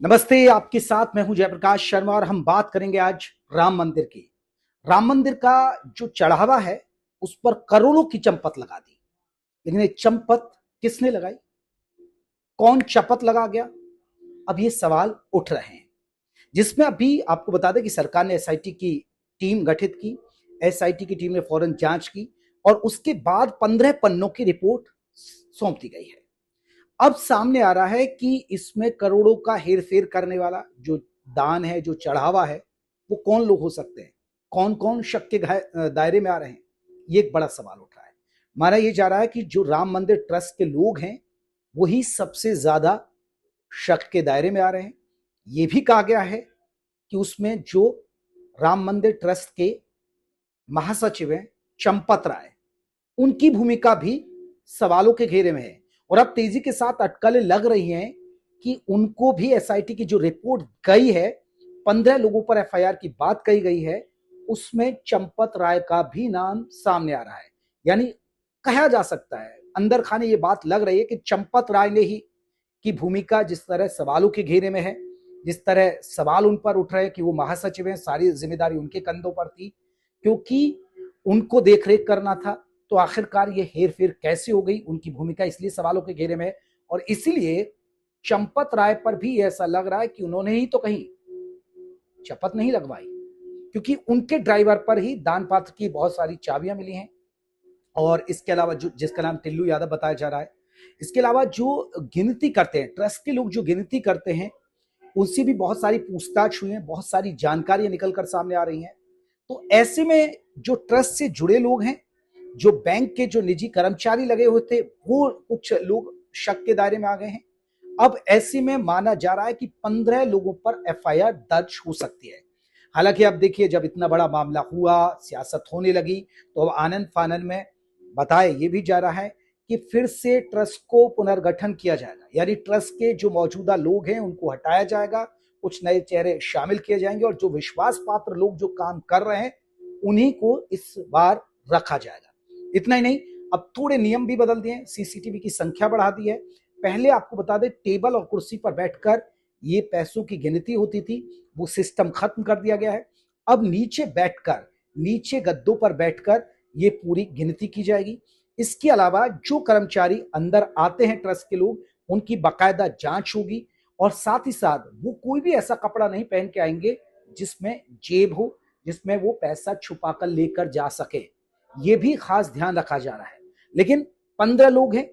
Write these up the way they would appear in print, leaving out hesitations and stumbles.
नमस्ते, आपके साथ मैं हूं जयप्रकाश शर्मा और हम बात करेंगे आज राम मंदिर की। राम मंदिर का जो चढ़ावा है उस पर करोड़ों की चंपत लगा दी, लेकिन ये चंपत किसने लगाई, कौन शपथ लगा गया, अब ये सवाल उठ रहे हैं। जिसमें अभी आपको बता दें कि सरकार ने एसआईटी की टीम गठित की। एसआईटी की टीम ने फौरन जांच की और उसके बाद 15 पन्नों की रिपोर्ट सौंप दी गई है। अब सामने आ रहा है कि इसमें करोड़ों का हेरफेर करने वाला जो दान है, जो चढ़ावा है, वो कौन लोग हो सकते हैं, कौन कौन शक के दायरे में आ रहे हैं, ये एक बड़ा सवाल उठ रहा है। माना यह जा रहा है कि जो राम मंदिर ट्रस्ट के लोग हैं वही सबसे ज्यादा शक के दायरे में आ रहे हैं। यह भी कहा गया है कि उसमें जो राम मंदिर ट्रस्ट के महासचिव हैं चंपत राय, उनकी भूमिका भी सवालों के घेरे में है। और अब तेजी के साथ अटकलें लग रही हैं कि उनको भी एसआईटी की जो रिपोर्ट गई है, 15 लोगों पर एफआईआर की बात कही गई है, उसमें चंपत राय का भी नाम सामने आ रहा है। यानी कहा जा सकता है, अंदर खाने ये बात लग रही है कि चंपत राय ने ही की भूमिका जिस तरह सवालों के घेरे में है, जिस तरह सवाल उन पर उठ रहे हैं कि वो महासचिव हैं, सारी जिम्मेदारी उनके कंधों पर थी, क्योंकि उनको देखरेख करना था। तो आखिरकार ये हेर फेर कैसे हो गई, उनकी भूमिका इसलिए सवालों के घेरे में है। और इसलिए चंपत राय पर भी ऐसा लग रहा है कि उन्होंने ही तो कहीं शपथ नहीं लगवाई, क्योंकि उनके ड्राइवर पर ही दान पात्र की बहुत सारी चाबियां मिली हैं। और इसके अलावा जो जिसका नाम टिल्लू यादव बताया जा रहा है, इसके अलावा जो गिनती करते हैं, ट्रस्ट के लोग जो गिनती करते हैं, उनसे भी बहुत सारी पूछताछ हुई है, बहुत सारी जानकारियां निकल कर सामने आ रही हैं। तो ऐसे में जो ट्रस्ट से जुड़े लोग हैं, जो बैंक के जो निजी कर्मचारी लगे हुए थे, वो कुछ लोग शक के दायरे में आ गए हैं। अब ऐसे में माना जा रहा है कि 15 लोगों पर एफआईआर दर्ज हो सकती है। हालांकि अब देखिए, जब इतना बड़ा मामला हुआ, सियासत होने लगी, तो अब आनंद फानंद में बताया ये भी जा रहा है कि फिर से ट्रस्ट को पुनर्गठन किया जाएगा। यानी ट्रस्ट के जो मौजूदा लोग हैं उनको हटाया जाएगा, कुछ नए चेहरे शामिल किए जाएंगे और जो विश्वास पात्र लोग जो काम कर रहे हैं उन्हीं को इस बार रखा जाएगा। इतना ही नहीं, अब थोड़े नियम भी बदल दिए, सीसीटीवी की संख्या बढ़ा दी है। पहले आपको बता दें, टेबल और कुर्सी पर बैठकर ये पैसों की गिनती होती थी, वो सिस्टम खत्म कर दिया गया है। अब नीचे बैठकर, नीचे गद्दों पर बैठकर ये पूरी गिनती की जाएगी। इसके अलावा जो कर्मचारी अंदर आते हैं ट्रस्ट के लोग, उनकी बाकायदा जांच होगी और साथ ही साथ वो कोई भी ऐसा कपड़ा नहीं पहन के आएंगे जिसमें जेब हो, जिसमें वो पैसा छुपा कर लेकर जा सके। ये भी खास ध्यान रखा जा रहा है। लेकिन 15 लोग हैं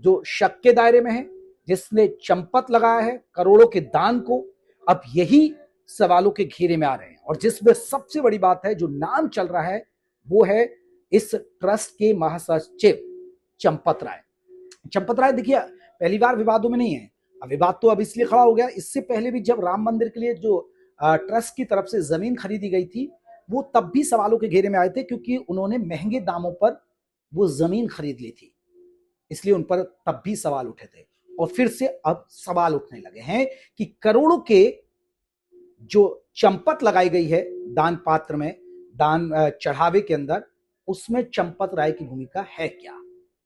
जो शक के दायरे में हैं, जिसने चंपत लगाया है करोड़ों के दान को, अब यही सवालों के घेरे में आ रहे हैं। और जिसमें सबसे बड़ी बात है, जो नाम चल रहा है, वो है इस ट्रस्ट के महासचिव चंपत राय। चंपत राय देखिए, पहली बार विवादों में नहीं है। अब विवाद तो अब इसलिए खड़ा हो गया, इससे पहले भी जब राम मंदिर के लिए जो ट्रस्ट की तरफ से जमीन खरीदी गई थी, वो तब भी सवालों के घेरे में आए थे, क्योंकि उन्होंने महंगे दामों पर वो जमीन खरीद ली थी, इसलिए उन पर तब भी सवाल उठे थे। और फिर से अब सवाल उठने लगे हैं कि करोड़ों के जो चंपत लगाई गई है दान पात्र में, दान चढ़ावे के अंदर, उसमें चंपत राय की भूमिका है क्या।